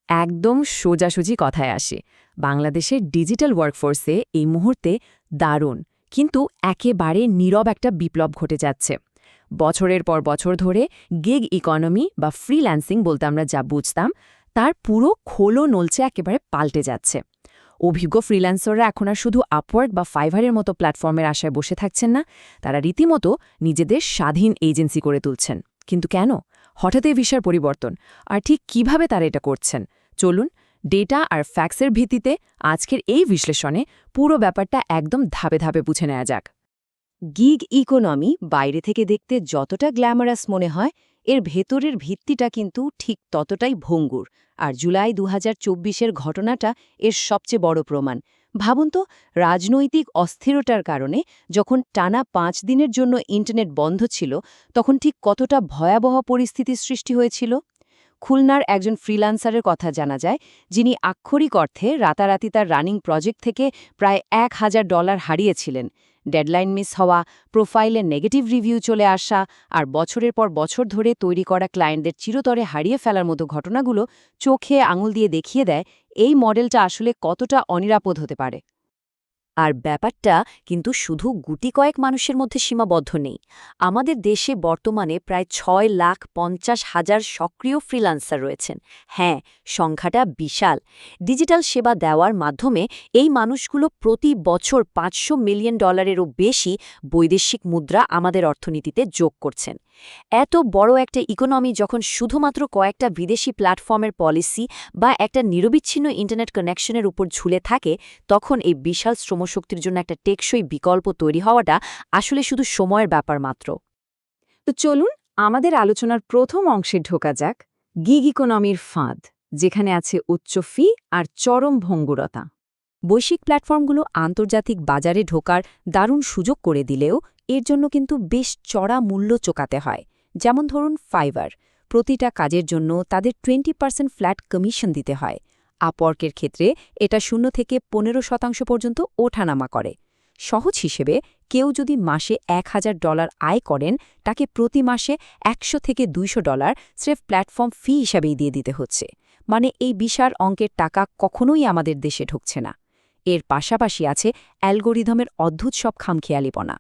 একদম সোজাসুজি কথায় আসে। বাংলাদেশের ডিজিটাল ওয়ার্কফোর্সে এই মুহূর্তে দারুণ কিন্তু একেবারে নীরব একটা বিপ্লব ঘটে যাচ্ছে। বছরের পর বছর ধরে গিগ ইকোনমি বা ফ্রিল্যান্সিং বলতে আমরা যা বুঝতাম তার পুরো খোলো নলচে একেবারে পাল্টে যাচ্ছে। অভিজ্ঞ ফ্রিল্যান্সাররা এখন আর শুধু আপওয়ার্ক বা ফাইভারের মতো প্ল্যাটফর্মের আশায় বসে থাকছেন না, তারা রীতিমতো নিজেদের স্বাধীন এজেন্সি করে তুলছেন। কিন্তু কেন হঠাৎ এই বিষয়ের পরিবর্তন, আর ঠিক কিভাবে তারা এটা করছেন? চলুন ডেটা আর ফ্যাক্টসের ভিত্তিতে আজকের এই বিশ্লেষণে পুরো ব্যাপারটা একদম ধাপে ধাপে বুঝে নেওয়া যাক। গিগ ইকোনমি বাইরে থেকে দেখতে যতটা গ্ল্যামারাস মনে হয়, এর ভেতরের ভিত্তিটা কিন্তু ঠিক ততটাই ভঙ্গুর। আর জুলাই ২০২৪-এর ঘটনাটা এর সবচেয়ে বড় প্রমাণ। ভাবুন তো, রাজনৈতিক অস্থিরতার কারণে যখন টানা ৫ দিনের জন্য ইন্টারনেট বন্ধ ছিল, তখন ঠিক কতটা ভয়াবহ পরিস্থিতির সৃষ্টি হয়েছিল। খুলনার একজন ফ্রিল্যান্সারের কথা জানা যায়, যিনি আক্ষরিক অর্থে রাতারাতি তার রানিং প্রজেক্ট থেকে প্রায় $১,০০০ হারিয়েছিলেন। ডেডলাইন মিস হওয়া, প্রোফাইলে নেগেটিভ রিভিউ চলে আসা আর বছরের পর বছর ধরে তৈরি করা ক্লায়েন্টদের চিরতরে হারিয়ে ফেলার মতো ঘটনাগুলো চোখে আঙুল দিয়ে দেখিয়ে দেয় এই মডেলটা আসলে কতটা অনিরাপদ হতে পারে। আর ব্যাপারটা কিন্তু শুধু গুটি কয়েক মানুষের মধ্যে সীমাবদ্ধ নেই। আমাদের দেশে বর্তমানে প্রায় ৬,৫০,০০০ সক্রিয় ফ্রিল্যান্সার রয়েছেন। হ্যাঁ, সংখ্যাটা বিশাল। ডিজিটাল সেবা দেওয়ার মাধ্যমে এই মানুষগুলো প্রতি বছর $৫০০ মিলিয়নেরও বেশি বৈদেশিক মুদ্রা আমাদের অর্থনীতিতে যোগ করছেন। এত বড় একটা ইকোনমি যখন শুধুমাত্র কয়েকটা বিদেশি প্ল্যাটফর্মের পলিসি বা একটা নিরবিচ্ছিন্ন ইন্টারনেট কানেকশনের উপর ঝুলে থাকে, তখন এই বিশাল শ্রমশক্তির জন্য একটা টেকসই বিকল্প তৈরি হওয়াটা আসলে শুধু সময়ের ব্যাপার মাত্র। তো চলুন আমাদের আলোচনার প্রথম অংশে ঢোকা যাক, গিগ ইকোনমির ফাঁদ, যেখানে আছে উচ্চ ফি আর চরম ভঙ্গুরতা। বৈশ্বিক প্ল্যাটফর্মগুলো আন্তর্জাতিক বাজারে ঢোকার দারুণ সুযোগ করে দিলেও এর জন্য কিন্তু বেশ চড়া মূল্য চোকাতে হয়। যেমন ধরুন ফাইবার, প্রতিটা কাজের জন্য তাদের 20% ফ্ল্যাট কমিশন দিতে হয়। আপওয়ার্কের ক্ষেত্রে এটা 0 থেকে 15% পর্যন্ত ওঠানামা করে। সহজ হিসেবে কেউ যদি মাসে $১,০০০ আয় করেন, তাকে প্রতি মাসে $100 থেকে $200 স্রেফ প্ল্যাটফর্ম ফি হিসাবেই দিয়ে দিতে হচ্ছে। মানে এই বিশাল অঙ্কের টাকা কখনোই আমাদের দেশে ঢুকছে না। এর পাশাপাশি আছে অ্যালগোরিদমের অদ্ভুত সব খামখেয়ালিপনা।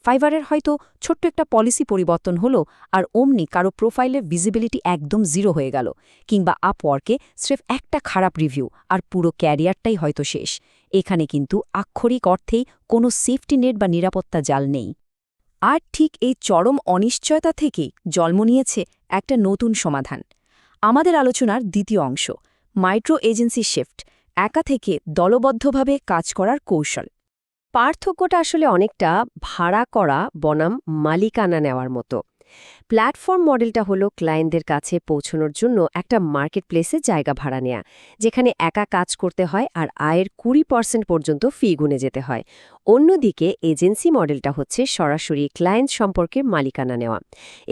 ফাইবারের হয়তো ছোট্ট একটা পলিসি পরিবর্তন হলো আর অমনি কারো প্রোফাইলের ভিজিবিলিটি একদম 0 হয়ে গেল, কিংবা আপওয়ার্কে স্রেফ একটা খারাপ রিভিউ আর পুরো ক্যারিয়ারটাই হয়তো শেষ। এখানে কিন্তু আক্ষরিক অর্থেই কোনো সেফটি নেট বা নিরাপত্তা জাল নেই। আর ঠিক এই চরম অনিশ্চয়তা থেকেই জন্ম নিয়েছে একটা নতুন সমাধান। আমাদের আলোচনার দ্বিতীয় অংশ, মাইক্রো এজেন্সি শিফট, একা থেকে দলবদ্ধভাবে কাজ করার কৌশল। পার্থক্যটা আসলে অনেকটা ভাড়া করা বনাম মালিকানা নেওয়ার মতো। প্ল্যাটফর্ম মডেলটা হলো ক্লায়েন্টদের কাছে পৌঁছানোর জন্য একটা মার্কেটপ্লেসে জায়গা ভাড়া নেয়া, যেখানে একা কাজ করতে হয় আর আয়ের 20% পর্যন্ত ফি গুনে যেতে হয়। অন্যদিকে এজেন্সি মডেলটা হচ্ছে সরাসরি ক্লায়েন্ট সম্পর্কে মালিকানা নেওয়া।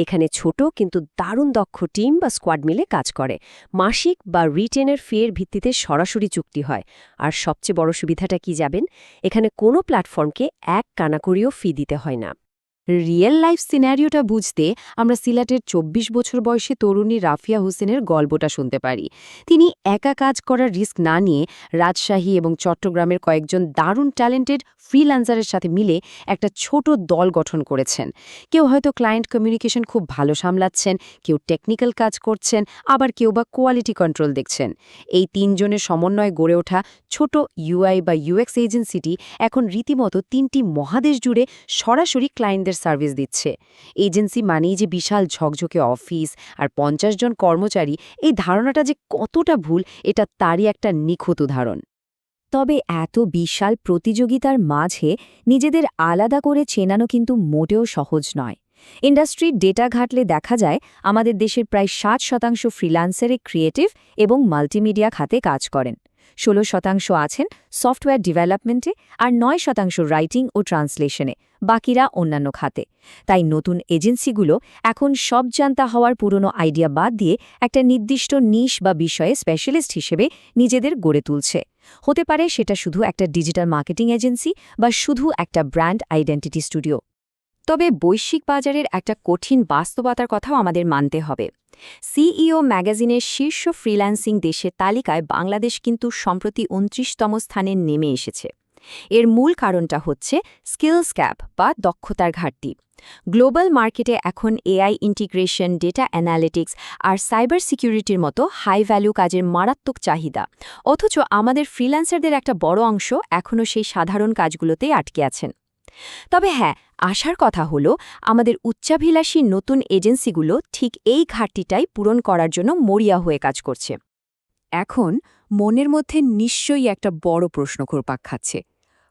এখানে ছোট কিন্তু দারুণ দক্ষ টিম বা স্কোয়াড মিলে কাজ করে। মাসিক বা রিটেনের ফিয়ের ভিত্তিতে সরাসরি চুক্তি হয়। আর সবচেয়ে বড় সুবিধাটা কি জানেন? এখানে কোনো প্ল্যাটফর্মকে এক কানাকড়িও ফি দিতে হয় না। রিয়েল লাইফ সিনারিওটা বুঝতে আমরা সিলেটের ২৪ বছর বয়সী তরুণী রাফিয়া হোসেনের গল্পটা শুনতে পারি। তিনি একা কাজ করার রিস্ক না নিয়ে রাজশাহী এবং চট্টগ্রামের কয়েকজন দারুণ ট্যালেন্টেড ফ্রিল্যান্সারের সাথে মিলে একটা ছোট দল গঠন করেছেন। কেউ হয়তো ক্লায়েন্ট কমিউনিকেশন খুব ভালো সামলাচ্ছেন, কেউ টেকনিক্যাল কাজ করছেন, আবার কেউ বা কোয়ালিটি কন্ট্রোল দেখছেন। এই ৩ জনের সমন্বয়ে গড়ে ওঠা ছোট ইউআই বা ইউএক্স এজেন্সিটি এখন রীতিমতো ৩টি মহাদেশ জুড়ে সরাসরি ক্লায়েন্টদের সার্ভিস দিচ্ছে। এজেন্সি মানেই যে বিশাল ঝকঝকে অফিস আর ৫০ জন কর্মচারী, এই ধারণাটা যে কতটা ভুল, এটা তারই একটা নিখুঁত উদাহরণ। তবে এত বিশাল প্রতিযোগিতার মাঝে নিজেদের আলাদা করে চেনানো কিন্তু মোটেও সহজ নয়। ইন্ডাস্ট্রির ডেটা ঘাটলে দেখা যায় আমাদের দেশের প্রায় ৬০% ফ্রিল্যান্সারে ক্রিয়েটিভ এবং মাল্টিমিডিয়া খাতে কাজ করেন, ১৬% আছেন সফটওয়্যার ডেভেলপমেন্টে আর ৯% রাইটিং ও ট্রান্সলেশনে, বাকিরা অন্যান্য খাতে। তাই নতুন এজেন্সিগুলো এখন সব জানতা হওয়ার পুরনো আইডিয়া বাদ দিয়ে একটা নির্দিষ্ট নিশ বা বিষয়ে স্পেশালিস্ট হিসেবে নিজেদের গড়ে তুলছে। হতে পারে সেটা শুধু একটা ডিজিটাল মার্কেটিং এজেন্সি বা শুধু একটা ব্র্যান্ড আইডেন্টিটি স্টুডিও। তবে বৈশ্বিক বাজারের একটা কঠিন বাস্তবতার কথাও আমাদের মানতে হবে। সিইও ম্যাগাজিনের শীর্ষ ফ্রিল্যান্সিং দেশের তালিকায় বাংলাদেশ কিন্তু সম্প্রতি ২৯তম স্থানে নেমে এসেছে। এর মূল কারণটা হচ্ছে স্কিলস গ্যাপ বা দক্ষতার ঘাটতি। গ্লোবাল মার্কেটে এখন এআই ইন্টিগ্রেশন, ডেটা অ্যানালিটিক্স আর সাইবার সিকিউরিটির মতো হাই ভ্যালু কাজের মারাত্মক চাহিদা, অথচ আমাদের ফ্রিল্যান্সারদের একটা বড় অংশ এখনও সেই সাধারণ কাজগুলোতেই আটকে আছেন। তবে হ্যাঁ, আশার কথা হলো আমাদের উচ্চাভিলাষী নতুন এজেন্সিগুলো ঠিক এই ঘাটতিটাই পূরণ করার জন্য মরিয়া হয়ে কাজ করছে। এখন মনের মধ্যে নিশ্চয়ই একটা বড় প্রশ্ন ঘুরপাক খাচ্ছে।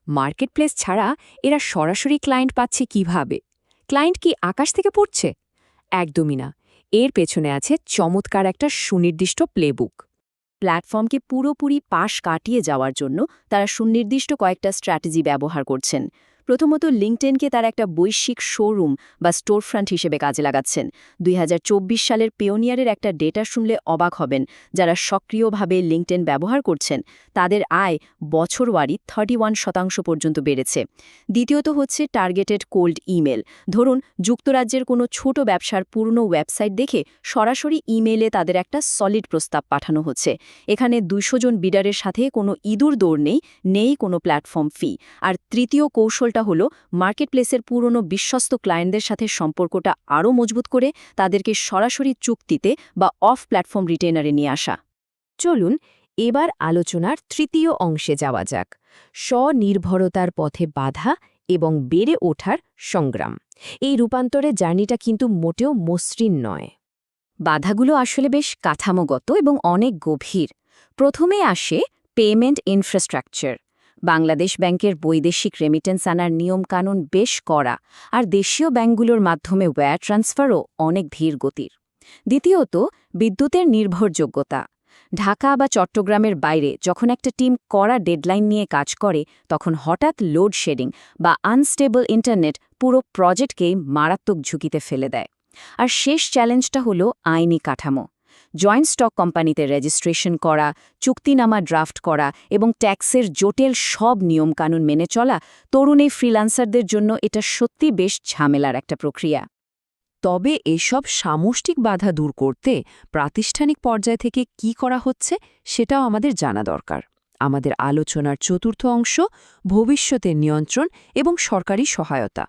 মার্কেটপ্লেস ছাড়া এরা সরাসরি ক্লায়েন্ট পাচ্ছে কিভাবে? ক্লায়েন্ট কি আকাশ থেকে পড়ছে? একদমই না। এর পেছনে আছে চমৎকার একটা সুনির্দিষ্ট প্লেবুক। প্ল্যাটফর্মকে পুরোপুরি পাশ কাটিয়ে যাওয়ার জন্য তারা সুনির্দিষ্ট কয়েকটা স্ট্র্যাটেজি ব্যবহার করছেন। প্রথমত, লিঙ্কডইনকে তারা একটা বৈশ্বিক শোরুম বা স্টোরফ্রন্ট হিসেবে কাজে লাগাচ্ছেন। ২০২৪ সালের পেওনিয়ারের একটা ডেটা শুনলে অবাক হবেন। যারা সক্রিয়ভাবে লিঙ্কডইন ব্যবহার করছেন তাদের আয় বছরওয়ারি 31% পর্যন্ত বেড়েছে। দ্বিতীয়ত হচ্ছে টার্গেটেড কোল্ড ইমেল। ধরুন, যুক্তরাজ্যের কোনো ছোট ব্যবসার পুরনো ওয়েবসাইট দেখে সরাসরি ইমেইলে তাদের একটা সলিড প্রস্তাব পাঠানো হচ্ছে। এখানে ২০০ জন বিডারের সাথে কোনো ইঁদুর দৌড় নেই কোনো প্ল্যাটফর্ম ফি। আর তৃতীয় কৌশলটা হলো মার্কেটপ্লেসের পুরনো বিশ্বস্ত ক্লায়েন্টদের সাথে সম্পর্কটা আরও মজবুত করে তাদেরকে সরাসরি চুক্তিতে বা অফ প্ল্যাটফর্ম রিটেনারে নিয়ে আসা। চলুন এবার আলোচনার তৃতীয় অংশে যাওয়া যাক, স্বনির্ভরতার পথে বাধা এবং বেড়ে ওঠার সংগ্রাম। এই রূপান্তরের জার্নিটা কিন্তু মোটেও মসৃণ নয়। বাধাগুলো আসলে বেশ কাঠামোগত এবং অনেক গভীর। প্রথমে আসে পেমেন্ট ইনফ্রাস্ট্রাকচার। বাংলাদেশ ব্যাংকের বৈদেশিক রেমিটেন্স আনার নিয়মকানুন বেশ কড়া, আর দেশীয় ব্যাংকগুলোর মাধ্যমে ওয়্যার ট্রান্সফারও অনেক ধীর গতির। দ্বিতীয়ত, বিদ্যুতের নির্ভরযোগ্যতা। ঢাকা বা চট্টগ্রামের বাইরে যখন একটা টিম কড়া ডেডলাইন নিয়ে কাজ করে, তখন হঠাৎ লোডশেডিং বা আনস্টেবল ইন্টারনেট পুরো প্রজেক্টকেই মারাত্মক ঝুঁকিতে ফেলে দেয়। আর শেষ চ্যালেঞ্জটা হলো আইনি কাঠামো। জয়েন্ট স্টক কোম্পানিতে রেজিস্ট্রেশন করা, চুক্তিনামা ড্রাফট করা এবং ট্যাক্সের জটিল সব নিয়মকানুন মেনে চলা তরুণ এই ফ্রিল্যান্সারদের জন্য এটা সত্যি বেশ ঝামেলার একটা প্রক্রিয়া। তবে এসব সামষ্টিক বাধা দূর করতে প্রাতিষ্ঠানিক পর্যায় থেকে কি করা হচ্ছে সেটাও আমাদের জানা দরকার। আমাদের আলোচনার চতুর্থ অংশ, ভবিষ্যতের নিয়ন্ত্রণ এবং সরকারি সহায়তা।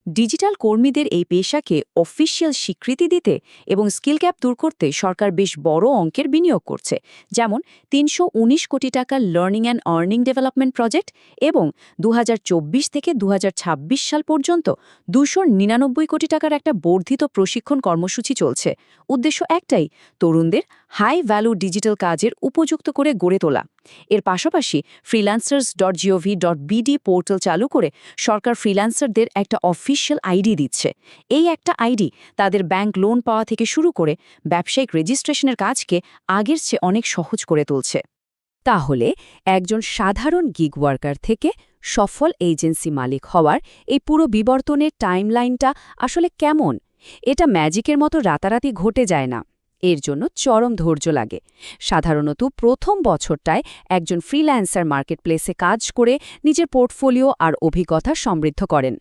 ডিজিটাল কর্মীদের এই পেশাকে অফিসিয়াল স্বীকৃতি দিতে এবং স্কিল গ্যাপ দূর করতে সরকার বেশ বড় অঙ্কের বিনিয়োগ করছে। যেমন ৩১৯ কোটি টাকার learning and earning development project এবং ২০২৪ থেকে ২০২৬ সাল পর্যন্ত ২৯৯ কোটি টাকার একটা বর্ধিত প্রশিক্ষণ কর্মসূচি চলছে। উদ্দেশ্য একটাই, তরুণদের হাই ভ্যালু ডিজিটাল কাজের উপযুক্ত করে গড়ে তোলা। এর পাশাপাশি freelancers.gov.bd পোর্টাল চালু করে সরকার ফ্রিল্যান্সারদের একটা অফিসিয়াল আইডি দিচ্ছে। এই একটা আইডি তাদের ব্যাংক লোন পাওয়া থেকে শুরু করে ব্যবসায়িক রেজিস্ট্রেশনের কাজকে আগের চেয়ে অনেক সহজ করে তুলছে। তাহলে একজন সাধারণ গিগ ওয়ার্কার থেকে সফল এজেন্সি মালিক হওয়ার এই পুরো বিবর্তনের টাইমলাইনটা আসলে কেমন? এটা ম্যাজিকের মতো রাতারাতি ঘটে যায় না। এর জন্য চরম ধৈর্য লাগে। সাধারণত প্রথম বছরটায় একজন ফ্রিল্যান্সার মার্কেটপ্লেসে কাজ করে নিজের পোর্টফোলিও আর অভিজ্ঞতা সমৃদ্ধ করেন।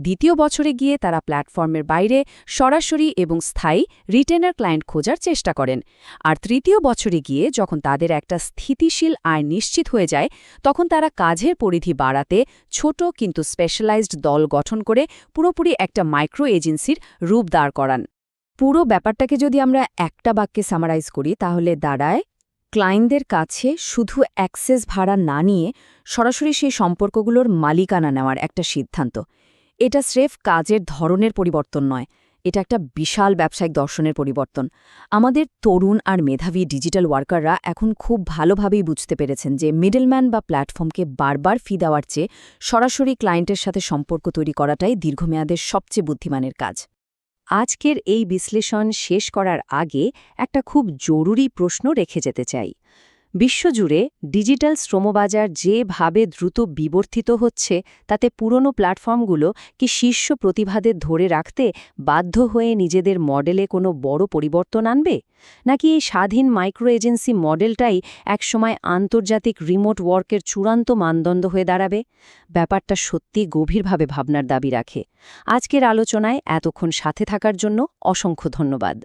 দ্বিতীয় বছরে গিয়ে তারা প্ল্যাটফর্মের বাইরে সরাসরি এবং স্থায়ী রিটেনার ক্লায়েন্ট খোঁজার চেষ্টা করেন। আর তৃতীয় বছরে গিয়ে যখন তাদের একটা স্থিতিশীল আয় নিশ্চিত হয়ে যায়, তখন তারা কাজের পরিধি বাড়াতে ছোট কিন্তু স্পেশালাইজড দল গঠন করে পুরোপুরি একটা মাইক্রো এজেন্সির রূপ দাঁড় করান। পুরো ব্যাপারটাকে যদি আমরা একটা বাক্যে সামারাইজ করি, তাহলে দাঁড়ায় ক্লায়েন্টদের কাছে শুধু অ্যাক্সেস ভাড়া না নিয়ে সরাসরি সেই সম্পর্কগুলোর মালিকানা নেওয়ার একটা সিদ্ধান্ত। এটা স্রেফ কাজের ধরনের পরিবর্তন নয়, এটা একটা বিশাল ব্যবসায়িক দর্শনের পরিবর্তন। আমাদের তরুণ আর মেধাবী ডিজিটাল ওয়ার্কাররা এখন খুব ভালোভাবেই বুঝতে পেরেছেন যে মিডলম্যান বা প্ল্যাটফর্মকে বারবার ফি দেওয়ার চেয়ে সরাসরি ক্লায়েন্টের সাথে সম্পর্ক তৈরি করাটাই দীর্ঘমেয়াদের সবচেয়ে বুদ্ধিমানের কাজ। আজকের এই বিশ্লেষণ শেষ করার আগে একটা খুব জরুরি প্রশ্ন রেখে যেতে চাই। বিশ্বজুড়ে ডিজিটাল শ্রমবাজার যেভাবে দ্রুত বিবর্তিত হচ্ছে তাতে পুরনো প্ল্যাটফর্মগুলো কি শীর্ষ প্রতিভাদের ধরে রাখতে বাধ্য হয়ে নিজেদের মডেলে কোনো বড় পরিবর্তন আনবে, নাকি এই স্বাধীন মাইক্রো এজেন্সি মডেলটাই একসময় আন্তর্জাতিক রিমোট ওয়ার্কের চূড়ান্ত মানদণ্ড হয়ে দাঁড়াবে? ব্যাপারটা সত্যি গভীরভাবে ভাবনার দাবি রাখে। আজকের আলোচনায় এতক্ষণ সাথে থাকার জন্য অসংখ্য ধন্যবাদ।